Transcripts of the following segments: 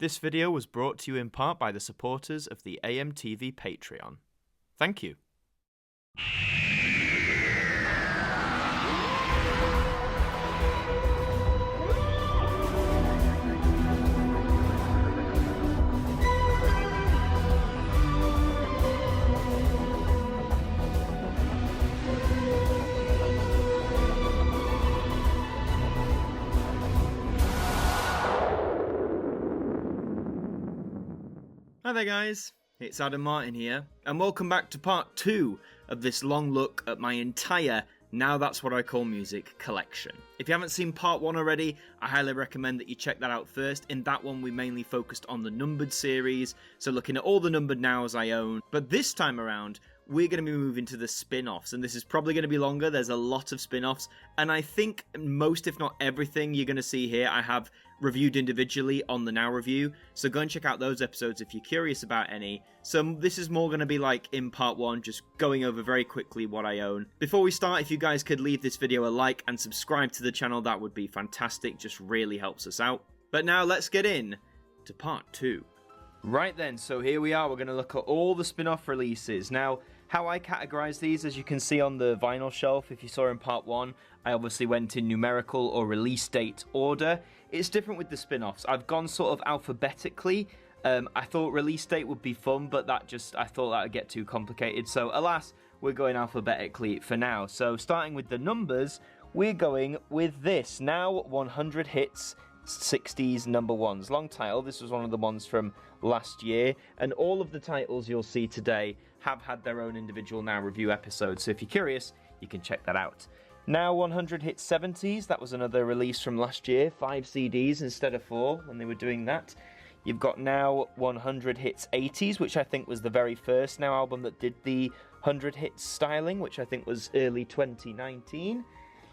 This video was brought to you in part by the supporters of the AMTV Patreon. Thank you. Hi there guys, it's Adam Martyn here, and welcome back to part 2 of this long look at my entire Now That's What I Call Music collection. If you haven't seen part 1 already, I highly recommend that you check that out first. In that one we mainly focused on the numbered series, so looking at all the numbered Nows I own. But this time around, we're going to be moving to the spin-offs, and this is probably going to be longer. There's a lot of spin-offs, and I think most, if not everything, you're going to see here I have reviewed individually on the Now Review, so go and check out those episodes if you're curious about any. So this is more going to be like in part 1, just going over very quickly what I own. Before we start, if you guys could leave this video a like and subscribe to the channel, that would be fantastic, just really helps us out. But now let's get in to part 2. Right then, so here we are, we're going to look at all the spin-off releases. Now, how I categorize these, as you can see on the vinyl shelf, if you saw in part 1, I obviously went in numerical or release date order. It's different with the spin-offs. I've gone sort of alphabetically. I thought release date would be fun, but I thought that would get too complicated. So alas, we're going alphabetically for now. So starting with the numbers, we're going with this. Now 100 hits, 60s number ones. Long title. This was one of the ones from last year, and all of the titles you'll see today have had their own individual Now Review episodes, so if you're curious, you can check that out. Now 100 hits 70s, that was another release from last year, 5 CDs instead of 4 when they were doing that. You've got Now 100 hits 80s, which I think was the very first Now album that did the 100 hits styling, which I think was early 2019.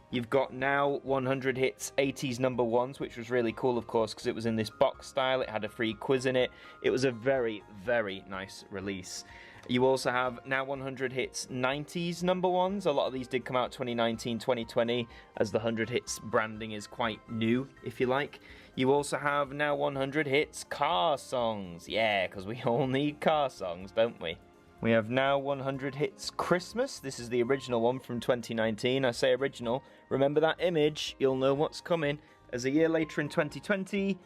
You've got Now 100 hits 80s number ones, which was really cool, of course, because it was in this box style. It had a free quiz in it. It was a very, very nice release. You also have Now 100 hits 90s number ones. A lot of these did come out 2019, 2020, as the 100 hits branding is quite new, if you like. You also have Now 100 hits car songs. Yeah, because we all need car songs, don't we? We have Now 100 hits Christmas. This is the original one from 2019. I say original. Remember that image, you'll know what's coming. As a year later in 2020,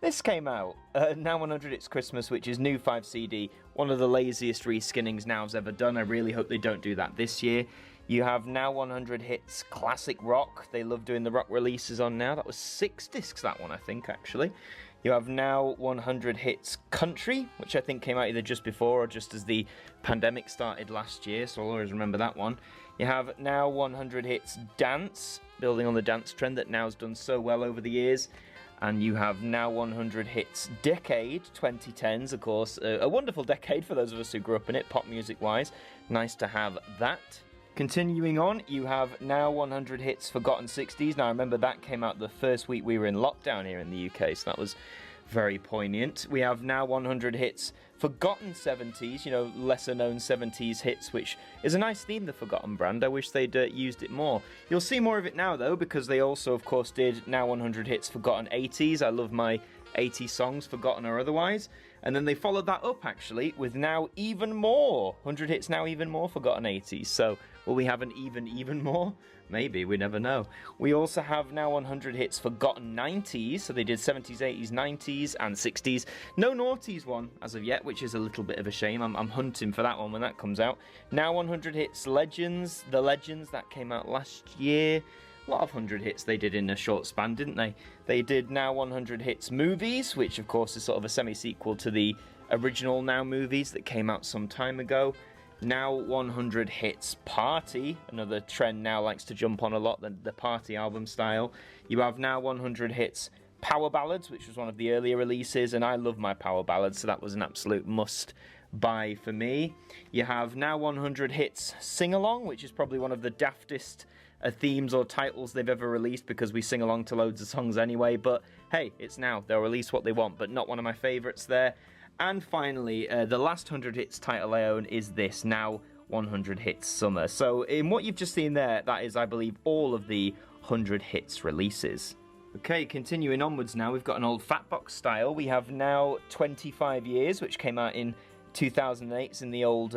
this came out. Now 100 hits Christmas, which is new 5 CD. One of the laziest reskinnings Now's ever done. I really hope they don't do that this year. You have Now 100 hits Classic Rock. They love doing the rock releases on Now. That was 6 discs, that one, I think, actually. You have Now 100 hits Country, which I think came out either just before or just as the pandemic started last year, so I'll always remember that one. You have Now 100 hits Dance, building on the dance trend that Now's done so well over the years. And you have Now 100 hits Decade, 2010s, of course. A wonderful decade for those of us who grew up in it, pop music-wise. Nice to have that. Continuing on, you have Now 100 hits Forgotten 60s. Now, I remember that came out the first week we were in lockdown here in the UK, so that was very poignant. We have Now 100 hits Forgotten 70s, you know, lesser-known 70s hits, which is a nice theme, the Forgotten brand. I wish they'd used it more. You'll see more of it now, though, because they also, of course, did Now 100 hits Forgotten 80s. I love my 80 songs, forgotten or otherwise. And then they followed that up, actually, with Now Even More. 100 hits Now Even More Forgotten 80s. So, will we have an even more? Maybe, we never know. We also have Now 100 hits Forgotten 90s. So they did 70s, 80s, 90s, and 60s. No noughties one, as of yet, which is a little bit of a shame. I'm hunting for that one when that comes out. Now 100 hits Legends. The Legends, that came out last year. A lot of 100 hits they did in a short span, didn't they? They did Now 100 hits Movies, which of course is sort of a semi-sequel to the original Now movies that came out some time ago. Now 100 hits Party, another trend Now likes to jump on a lot, the party album style. You have Now 100 hits Power Ballads, which was one of the earlier releases, and I love my Power Ballads, so that was an absolute must buy for me. You have Now 100 hits Sing Along, which is probably one of the daftest themes or titles they've ever released, because we sing along to loads of songs anyway, but hey, it's Now, they'll release what they want, but not one of my favourites there. And finally, the last 100 hits title I own is this, Now 100 hits Summer. So in what you've just seen there, that is, I believe, all of the 100 hits releases. Okay, continuing onwards now, we've got an old fat box style. We have Now 25 Years, which came out in 2008. It's in the old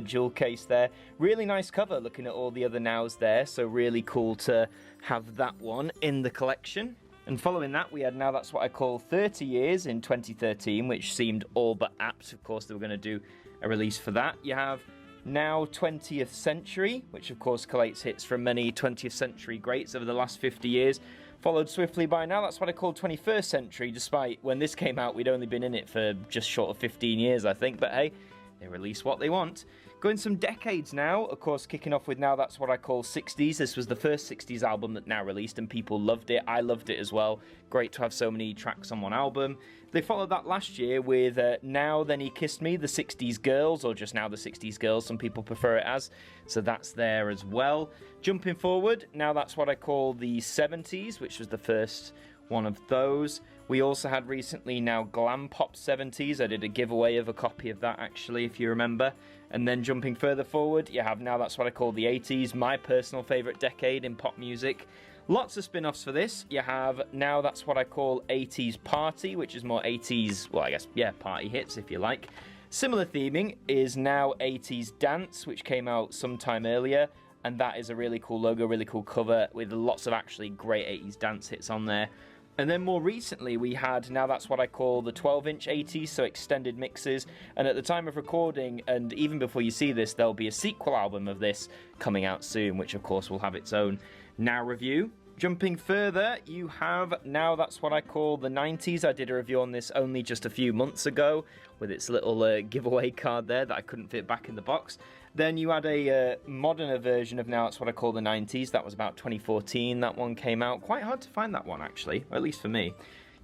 jewel case there. Really nice cover, looking at all the other Nows there, so really cool to have that one in the collection. And following that, we had Now That's What I Call 30 Years in 2013, which seemed all but apt. Of course, they were going to do a release for that. You have Now 20th Century, which of course collates hits from many 20th century greats over the last 50 years. Followed swiftly by Now That's What I Call 21st Century, despite when this came out, we'd only been in it for just short of 15 years, I think. But hey, they release what they want. Going some decades now, of course, kicking off with Now That's What I Call 60s. This was the first 60s album that Now released, and people loved it. I loved it as well. Great to have so many tracks on one album. They followed that last year with Now Then He Kissed Me, the 60s Girls, or just Now the 60s Girls, some people prefer it as. So that's there as well. Jumping forward, Now That's What I Call the 70s, which was the first one of those. We also had recently Now Glam Pop 70s. I did a giveaway of a copy of that, actually, if you remember. And then jumping further forward, you have Now That's What I Call the 80s, my personal favourite decade in pop music. Lots of spin-offs for this. You have Now That's What I Call 80s Party, which is more 80s, well, I guess, yeah, party hits, if you like. Similar theming is Now 80s Dance, which came out sometime earlier, and that is a really cool logo, really cool cover, with lots of actually great 80s dance hits on there. And then more recently, we had Now That's What I Call the 12-inch 80s, so extended mixes. And at the time of recording, and even before you see this, there'll be a sequel album of this coming out soon, which of course will have its own Now review. Jumping further, you have Now That's What I Call the 90s. I did a review on this only just a few months ago, with its little giveaway card there that I couldn't fit back in the box. Then you had a moderner version of Now That's What I Call the 90s. That was about 2014. That one came out. Quite hard to find that one, actually, or at least for me.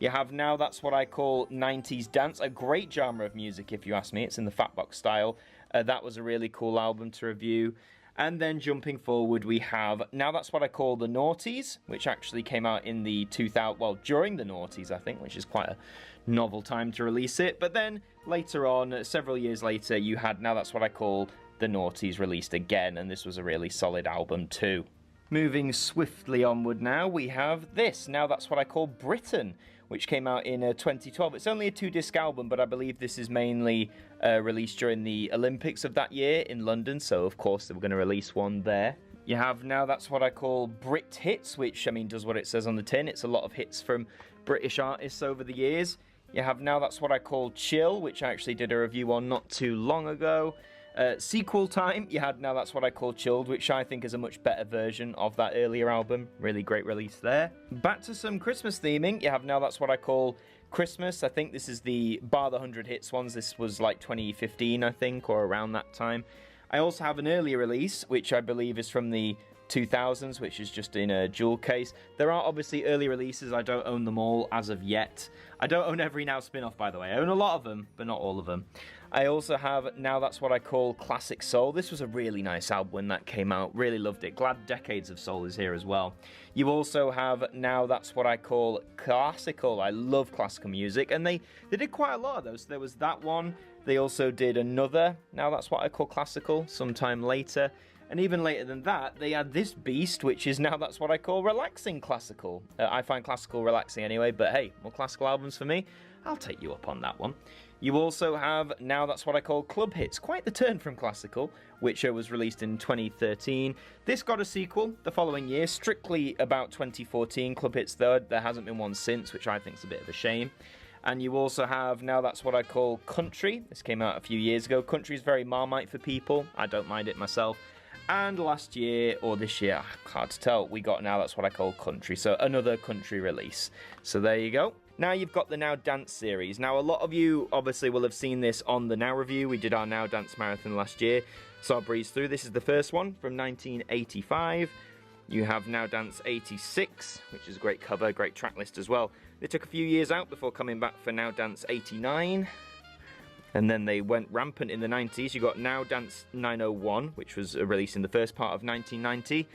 You have Now That's What I Call 90s Dance, a great genre of music, if you ask me. It's in the fat box style. That was a really cool album to review. And then jumping forward, we have Now That's What I Call the Noughties, which actually came out in the 2000, well, during the noughties, I think, which is quite a novel time to release it. But then later on, several years later, you had Now That's What I Call the Noughties released again, and this was a really solid album too. Moving swiftly onward now, we have this, Now That's What I Call Britain, which came out in 2012. It's only a 2-disc album, but I believe this is mainly released during the Olympics of that year in London, so of course they were going to release one there. You have Now That's What I Call Brit Hits, which, I mean, does what it says on the tin. It's a lot of hits from British artists over the years. You have Now That's What I Call Chill, which I actually did a review on not too long ago. Sequel time, you had Now That's What I Call Chilled, which I think is a much better version of that earlier album. Really great release there. Back to some Christmas theming, you have Now That's What I Call Christmas. I think this is the bar the 100 hits ones. This was like 2015, I think, or around that time. I also have an earlier release, which I believe is from the 2000s, which is just in a jewel case. There are obviously early releases. I don't own them all as of yet. I don't own every Now spin-off, by the way. I own a lot of them, but not all of them. I also have Now That's What I Call Classic Soul. This was a really nice album when that came out. Really loved it. Glad Decades of Soul is here as well. You also have Now That's What I Call Classical. I love classical music, and they did quite a lot of those. There was that one. They also did another Now That's What I Call Classical sometime later. And even later than that, they had this beast, which is Now That's What I Call Relaxing Classical. I find classical relaxing anyway, but hey, more classical albums for me. I'll take you up on that one. You also have Now That's What I Call Club Hits, quite the turn from classical, which was released in 2013. This got a sequel the following year, strictly about 2014 Club Hits though. There hasn't been one since, which I think is a bit of a shame. And you also have Now That's What I Call Country. This came out a few years ago. Country is very Marmite for people. I don't mind it myself. And last year, or this year, hard to tell, we got Now That's What I Call Country. So another country release. So there you go. Now you've got the Now Dance series. Now a lot of you obviously will have seen this on the Now review. We did our Now Dance marathon last year. So I'll breeze through. This is the first one from 1985. You have Now Dance 86, which is a great cover, great track list as well. They took a few years out before coming back for Now Dance 89. And then they went rampant in the 90s. You got Now Dance 901, which was released in the first part of 1990.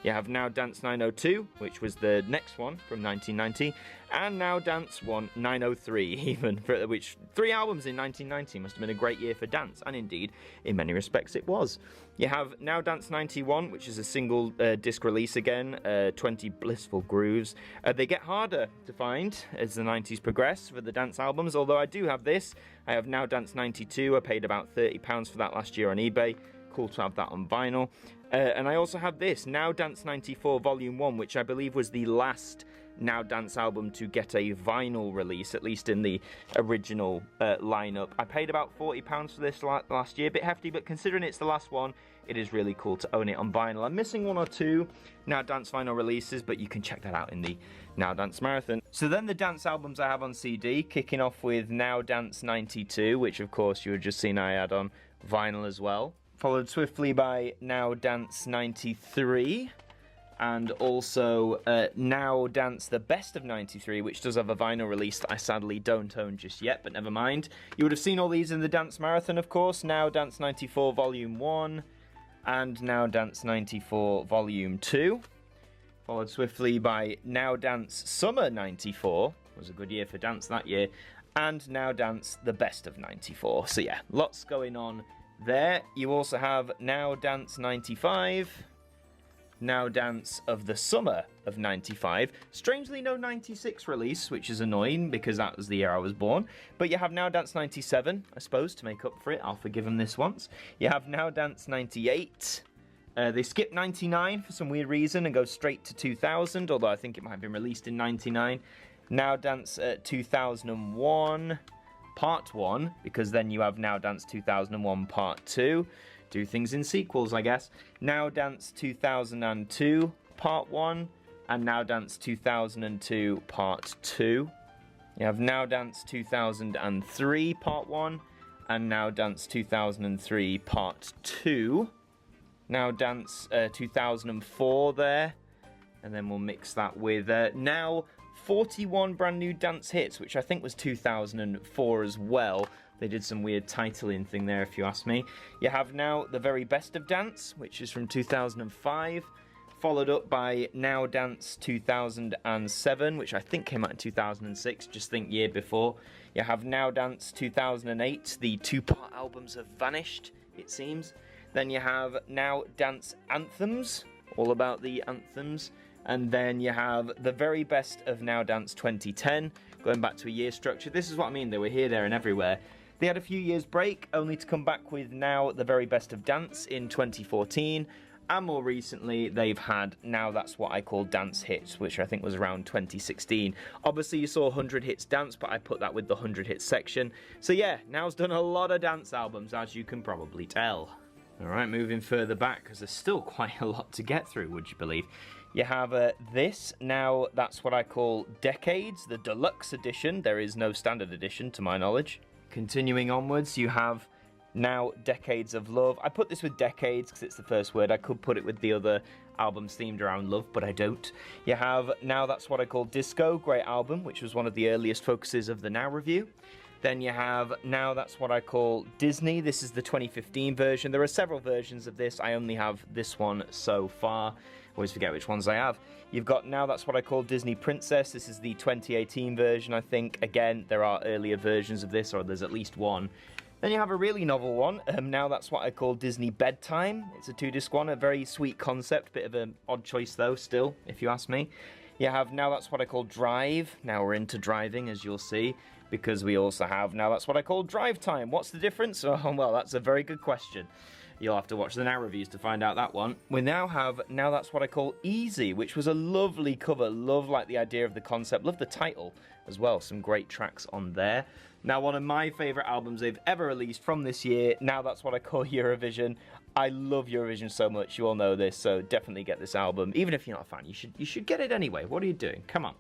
You have Now Dance 902, which was the next one from 1990, and Now Dance 903 even, which 3 albums in 1990 must have been a great year for dance, and indeed, in many respects it was. You have Now Dance 91, which is a single disc release again, 20 blissful grooves. They get harder to find as the 90s progress for the dance albums, although I do have this. I have Now Dance 92, I paid about £30 for that last year on eBay. Cool to have that on vinyl. And I also have this, Now Dance 94 Volume 1, which I believe was the last Now Dance album to get a vinyl release, at least in the original lineup. I paid about £40 for this last year, a bit hefty, but considering it's the last one, it is really cool to own it on vinyl. I'm missing 1 or 2 Now Dance vinyl releases, but you can check that out in the Now Dance Marathon. So then the dance albums I have on CD, kicking off with Now Dance 92, which of course you had just seen I had on vinyl as well. Followed swiftly by Now Dance 93, and also Now Dance The Best of 93, which does have a vinyl release that I sadly don't own just yet, but never mind. You would have seen all these in the Dance Marathon, of course. Now Dance 94 Volume 1, and Now Dance 94 Volume 2. Followed swiftly by Now Dance Summer 94, was a good year for dance that year, and Now Dance The Best of 94. So yeah, lots going on there. You also have Now Dance 95, Now Dance of the Summer of 95. Strangely, no 96 release, which is annoying because that was the year I was born. But you have Now Dance 97, I suppose, to make up for it. I'll forgive them this once. You have Now Dance 98. They skip 99 for some weird reason and go straight to 2000, although I think it might have been released in 99. Now Dance 2001. Part 1, because then you have Now Dance 2001 Part 2. Do things in sequels, I guess. Now Dance 2002 Part 1, and Now Dance 2002 Part 2. You have Now Dance 2003 Part 1, and Now Dance 2003 Part 2. Now Dance 2004 there, and then we'll mix that with Now 41 brand new dance hits, which I think was 2004 as well. They did some weird titling thing there, if you ask me. You have Now The Very Best of Dance, which is from 2005, followed up by Now Dance 2007, which I think came out in 2006, just think year before. You have Now Dance 2008, the 2-part albums have vanished, it seems. Then you have Now Dance Anthems, all about the anthems. And then you have The Very Best of Now Dance 2010, going back to a year structure. This is what I mean, they were here, there and everywhere. They had a few years break, only to come back with Now The Very Best of Dance in 2014. And more recently, they've had Now That's What I Call Dance Hits, which I think was around 2016. Obviously, you saw 100 Hits Dance, but I put that with the 100 Hits section. So yeah, Now's done a lot of dance albums, as you can probably tell. Alright, moving further back, because there's still quite a lot to get through, would you believe? You have this, Now That's What I Call Decades, the deluxe edition. There is no standard edition, to my knowledge. Continuing onwards, you have Now Decades of Love. I put this with Decades because it's the first word. I could put it with the other albums themed around love, but I don't. You have Now That's What I Call Disco, great album, which was one of the earliest focuses of the Now review. Then you have Now That's What I Call Disney. This is the 2015 version. There are several versions of this. I only have this one so far. Always forget which ones I have. You've got Now That's What I Call Disney Princess. This is the 2018 version, I think. Again, there are earlier versions of this, or there's at least one. Then you have a really novel one. Now That's What I Call Disney Bedtime. It's a 2-disc one, a very sweet concept. Bit of an odd choice, though, still, if you ask me. You have Now That's What I Call Drive. Now we're into driving, as you'll see, because we also have Now That's What I Call Drive Time. What's the difference? Oh, well, that's a very good question. You'll have to watch the Now reviews to find out that one. We now have Now That's What I Call Easy, which was a lovely cover. Love like the idea of the concept. Love the title as well. Some great tracks on there. Now, one of my favourite albums they've ever released from this year, Now That's What I Call Eurovision. I love Eurovision so much. You all know this, so definitely get this album. Even if you're not a fan, you should get it anyway. What are you doing? Come on.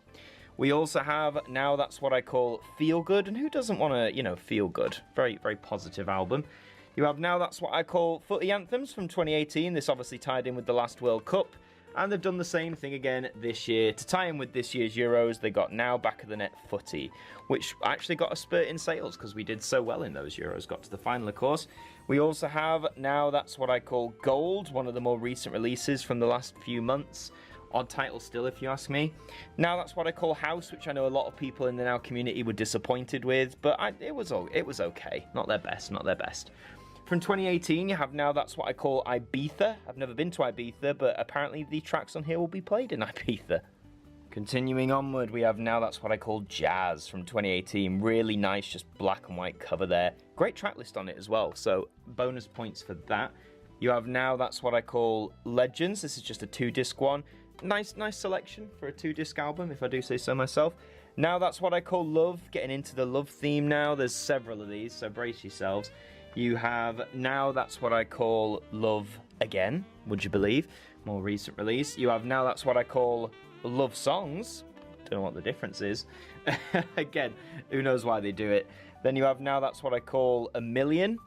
We also have Now That's What I Call Feel Good, and who doesn't want to, feel good? Very, very positive album. You have Now That's What I Call Footy Anthems from 2018. This obviously tied in with the last World Cup. And they've done the same thing again this year. To tie in with this year's Euros, they got Now Back of the Net Footy, which actually got a spurt in sales because we did so well in those Euros, got to the final, of course. We also have Now That's What I Call Gold, one of the more recent releases from the last few months. Odd title still, if you ask me. Now That's What I Call House, which I know a lot of people in the Now community were disappointed with, but it was okay. Not their best, not their best. From 2018, you have Now That's What I Call Ibiza. I've never been to Ibiza, but apparently the tracks on here will be played in Ibiza. Continuing onward, we have Now That's What I Call Jazz from 2018. Really nice, just black and white cover there. Great track list on it as well, so bonus points for that. You have Now That's What I Call Legends. This is just a 2-disc one. Nice selection for a 2-disc album, if I do say so myself. Now That's What I Call Love. Getting into the love theme now. There's several of these, so brace yourselves. You have Now That's What I Call Love Again, would you believe? More recent release. You have Now That's What I Call Love Songs. Don't know what the difference is. Again, who knows why they do it. Then you have Now That's What I Call A Million,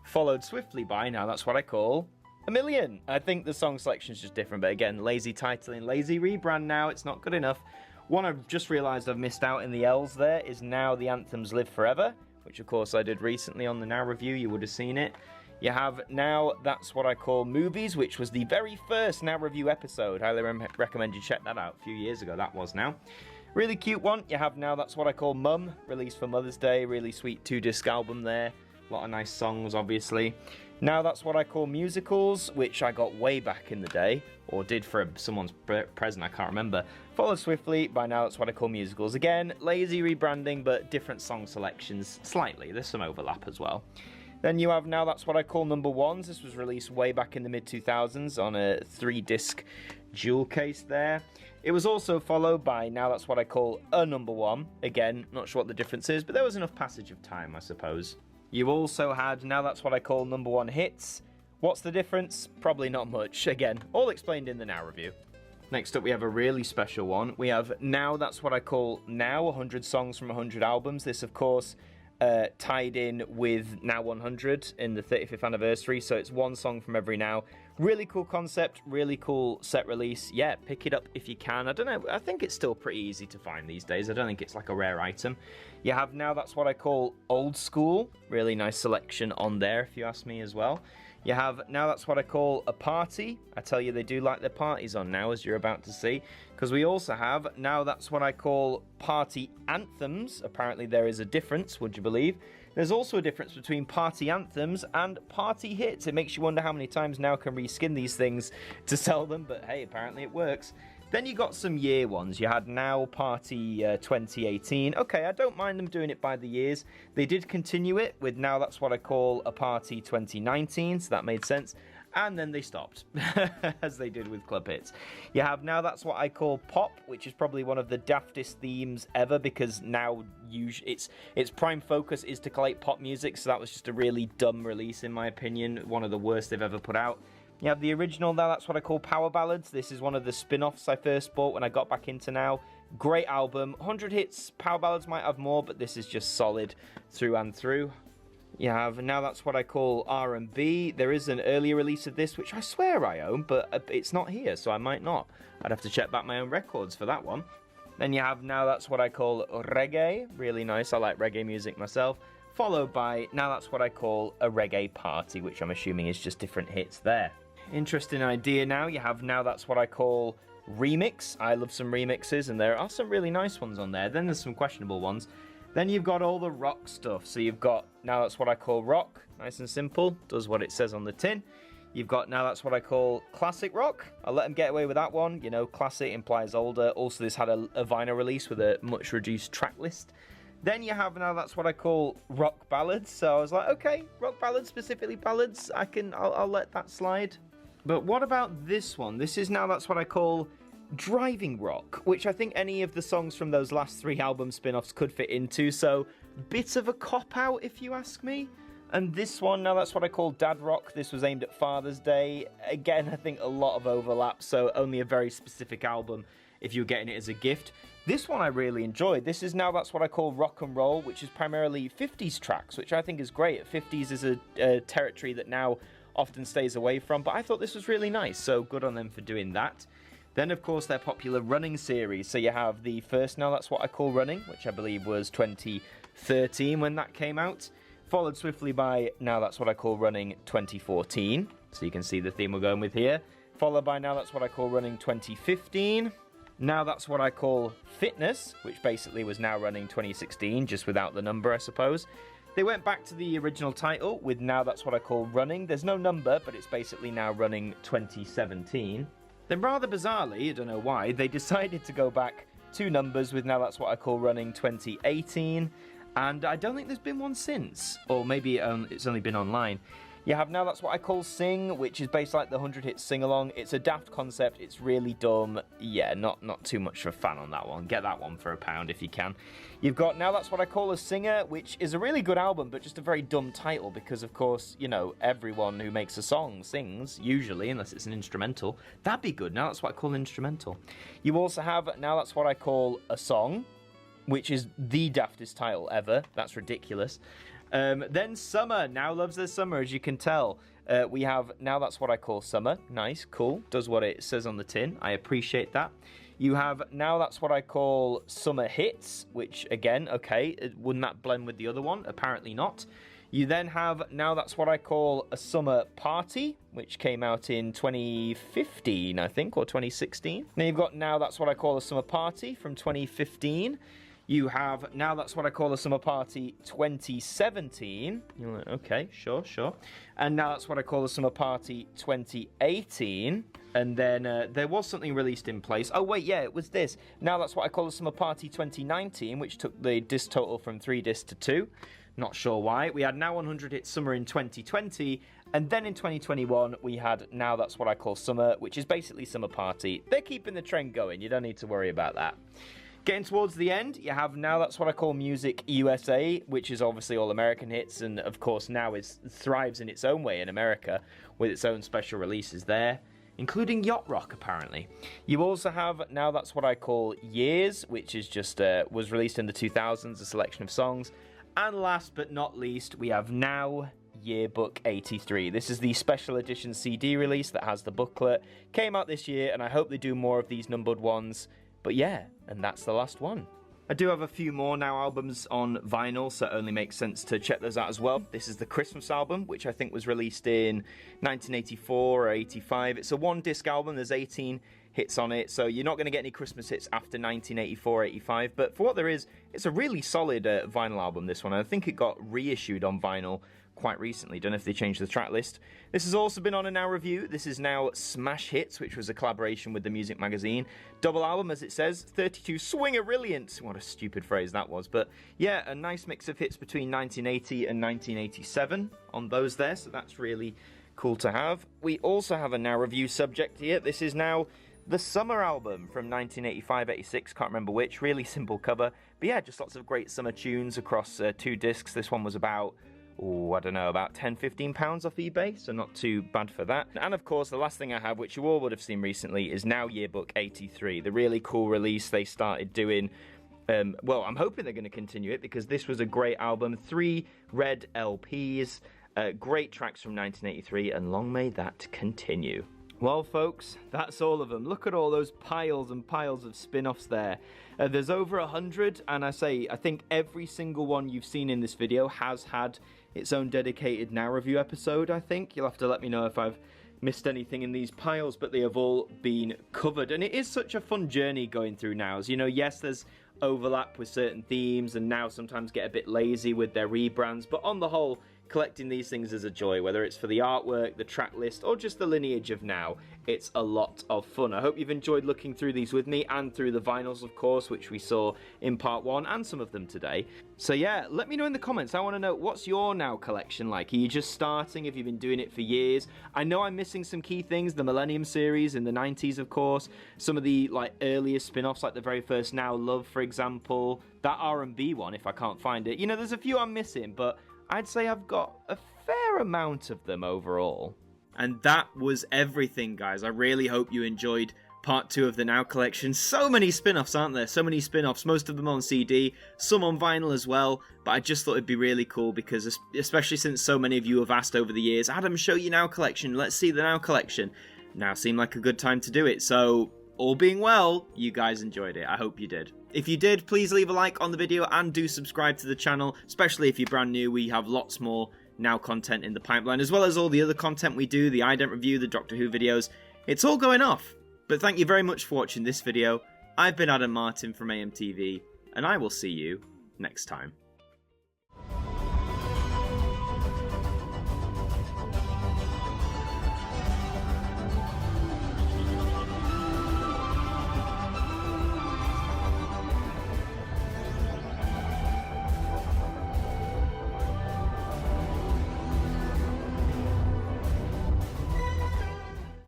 followed swiftly by Now That's What I Call A Million. I think the song selection is just different, but again, lazy titling, lazy rebrand now. It's not good enough. One I've just realised I've missed out in the L's there is Now the Anthems Live Forever, which of course I did recently on the Now review, you would have seen it. You have Now That's What I Call Movies, which was the very first Now review episode. Highly recommend you check that out a few years ago, that was now. Really cute one. You have Now That's What I Call Mum, released for Mother's Day. Really sweet 2-disc album there. A lot of nice songs, obviously. Now That's What I Call Musicals, which I got way back in the day, or did for someone's present, I can't remember. Followed swiftly by Now That's What I Call Musicals. Again, lazy rebranding, but different song selections slightly. There's some overlap as well. Then you have Now That's What I Call Number Ones. This was released way back in the mid-2000s on a 3-disc jewel case there. It was also followed by Now That's What I Call A Number One. Again, not sure what the difference is, but there was enough passage of time, I suppose. You also had Now That's What I Call Number One Hits. What's the difference? Probably not much. Again, all explained in the Now review. Next up, we have a really special one. We have Now That's What I Call Now, 100 songs from 100 albums. This, of course, tied in with Now 100 in the 35th anniversary, so it's one song from every Now. Really cool concept, really cool set release. Yeah, pick it up if you can. I don't know, I think it's still pretty easy to find these days. I don't think it's like a rare item. You have Now That's What I Call Old School. Really nice selection on there, if you ask me as well. You have Now That's What I Call A Party. I tell you, they do like their parties on Now, as you're about to see. Because we also have Now That's What I Call Party Anthems. Apparently there is a difference, would you believe? There's also a difference between party anthems and party hits. It makes you wonder how many times Now can reskin these things to sell them, but hey, apparently it works. Then you got some year ones. You had Now Party 2018. Okay, I don't mind them doing it by the years. They did continue it with Now That's What I Call A Party 2019, so that made sense. And then they stopped, as they did with Club Hits. You have Now That's What I Call Pop, which is probably one of the daftest themes ever, because now its prime focus is to collate pop music, so that was just a really dumb release, in my opinion. One of the worst they've ever put out. You have the original Now That's What I Call Power Ballads. This is one of the spin-offs I first bought when I got back into Now. Great album. 100 hits. Power Ballads might have more, but this is just solid through and through. You have Now That's What I Call R&B. There is an earlier release of this, which I swear I own, but it's not here, so I might not. I'd have to check back my own records for that one. Then you have Now That's What I Call Reggae. Really nice. I like reggae music myself. Followed by Now That's What I Call A Reggae Party, which I'm assuming is just different hits there. Interesting idea now. You have Now That's What I Call Remix. I love some remixes, and there are some really nice ones on there. Then there's some questionable ones. Then you've got all the rock stuff. So you've got Now That's What I Call Rock. Nice and simple. Does what it says on the tin. You've got Now That's What I Call Classic Rock. I'll let them get away with that one. You know, classic implies older. Also, this had a vinyl release with a much reduced track list. Then you have Now That's What I Call Rock Ballads. So I was like, okay, rock ballads, specifically ballads. I'll let that slide. But what about this one? This is Now That's What I Call Driving Rock, which I think any of the songs from those last 3 album spin-offs could fit into, so bit of a cop-out if you ask me. And this one, Now That's What I Call Dad Rock. This was aimed at Father's Day. Again, I think a lot of overlap, so only a very specific album if you're getting it as a gift. This one I really enjoyed. This is Now That's What I Call Rock and Roll, which is primarily 50s tracks, which I think is great. 50s is a territory that Now often stays away from, but I thought this was really nice, so good on them for doing that. Then, of course, their popular running series. So you have the first Now That's What I Call Running, which I believe was 2013 when that came out. Followed swiftly by Now That's What I Call Running 2014. So you can see the theme we're going with here. Followed by Now That's What I Call Running 2015. Now That's What I Call Fitness, which basically was Now Running 2016, just without the number, I suppose. They went back to the original title with Now That's What I Call Running. There's no number, but it's basically Now Running 2017. Then rather bizarrely, I don't know why, they decided to go back 2 numbers with Now That's What I Call Running 2018. And I don't think there's been one since. Or maybe it's only been online. You have Now That's What I Call Sing, which is based like the 100 Hit Sing-Along. It's a daft concept. It's really dumb. Yeah, not too much of a fan on that one. Get that one for £1 if you can. You've got Now That's What I Call a Singer, which is a really good album, but just a very dumb title because, of course, you know, everyone who makes a song sings, usually, unless it's an instrumental. That'd be good. Now That's What I Call an Instrumental. You also have Now That's What I Call a Song, which is the daftest title ever. That's ridiculous. Then Summer, Now Loves the Summer, as you can tell. We have Now That's What I Call Summer. Nice, cool. Does what it says on the tin. I appreciate that. You have Now That's What I Call Summer Hits, which, again, okay, wouldn't that blend with the other one? Apparently not. You then have Now That's What I Call a Summer Party, which came out in 2015, I think, or 2016. Then you've got Now That's What I Call a Summer Party from 2015. You have Now That's What I Call a Summer Party 2017. You're like, okay, sure. And Now That's What I Call a Summer Party 2018. And then there was something released in place. Oh, wait, yeah, it was this. Now That's What I Call a Summer Party 2019, which took the disc total from 3 discs to 2. Not sure why. We had Now 100 Hit Summer in 2020. And then in 2021, we had Now That's What I Call Summer, which is basically Summer Party. They're keeping the trend going. You don't need to worry about that. Getting towards the end, you have Now That's What I Call Music USA, which is obviously all American hits, and of course now thrives in its own way in America, with its own special releases there, including Yacht Rock, apparently. You also have Now That's What I Call Years, which is just was released in the 2000s, a selection of songs. And last but not least, we have Now Yearbook 83. This is the special edition CD release that has the booklet. Came out this year, and I hope they do more of these numbered ones. But yeah, and that's the last one. I do have a few more Now albums on vinyl, so it only makes sense to check those out as well. This is the Christmas album, which I think was released in 1984 or 85. It's a 1-disc album, there's 18 hits on it, so you're not going to get any Christmas hits after 1984 or 85, but for what there is, it's a really solid vinyl album, this one. I think it got reissued on vinyl quite recently. Don't know if they changed the track list. This has also been on a Now review. This is Now Smash Hits, which was a collaboration with the music magazine. Double album, as it says, 32 swing-a-rilliant. What a stupid phrase that was. But yeah, a nice mix of hits between 1980 and 1987 on those there, so that's really cool to have. We also have a Now review subject here. This is now the Summer album from 1985-86, can't remember which. Really simple cover. But yeah, just lots of great summer tunes across 2 discs. This one was about I don't know, about £10-15 off eBay, so not too bad for that. And of course, the last thing I have, which you all would have seen recently, is Now Yearbook 83, the really cool release they started doing. Well, I'm hoping they're going to continue it, because this was a great album. 3 red LPs, great tracks from 1983, and long may that continue. Well, folks, that's all of them. Look at all those piles and piles of spin-offs there. There's over 100, and I think every single one you've seen in this video has had its own dedicated Now review episode, I think. You'll have to let me know if I've missed anything in these piles, but they have all been covered. And it is such a fun journey going through Nows. You know, yes, there's overlap with certain themes, and Now sometimes get a bit lazy with their rebrands, but on the whole, collecting these things is a joy, whether it's for the artwork, the track list, or just the lineage of Now. It's a lot of fun. I hope you've enjoyed looking through these with me, and through the vinyls, of course, which we saw in part 1, and some of them today. So yeah, let me know in the comments. I want to know, what's your Now collection like? Are you just starting? Have you been doing it for years? I know I'm missing some key things, the Millennium series in the 90s, of course, some of the earlier spin-offs, like the very first Now Love, for example, that R&B one, if I can't find it. You know, there's a few I'm missing, but I'd say I've got a fair amount of them overall. And that was everything, guys. I really hope you enjoyed part 2 of the Now collection. So many spin-offs, aren't there? So many spin-offs, most of them on CD, some on vinyl as well. But I just thought it'd be really cool, because especially since so many of you have asked over the years, Adam, show your Now collection, let's see the Now collection. Now seemed like a good time to do it. So all being well, you guys enjoyed it. I hope you did. If you did, please leave a like on the video and do subscribe to the channel, especially if you're brand new. We have lots more now content in the pipeline, as well as all the other content we do, the ident review, the Doctor Who videos. It's all going off. But thank you very much for watching this video. I've been Martyn from AMTV, and I will see you next time.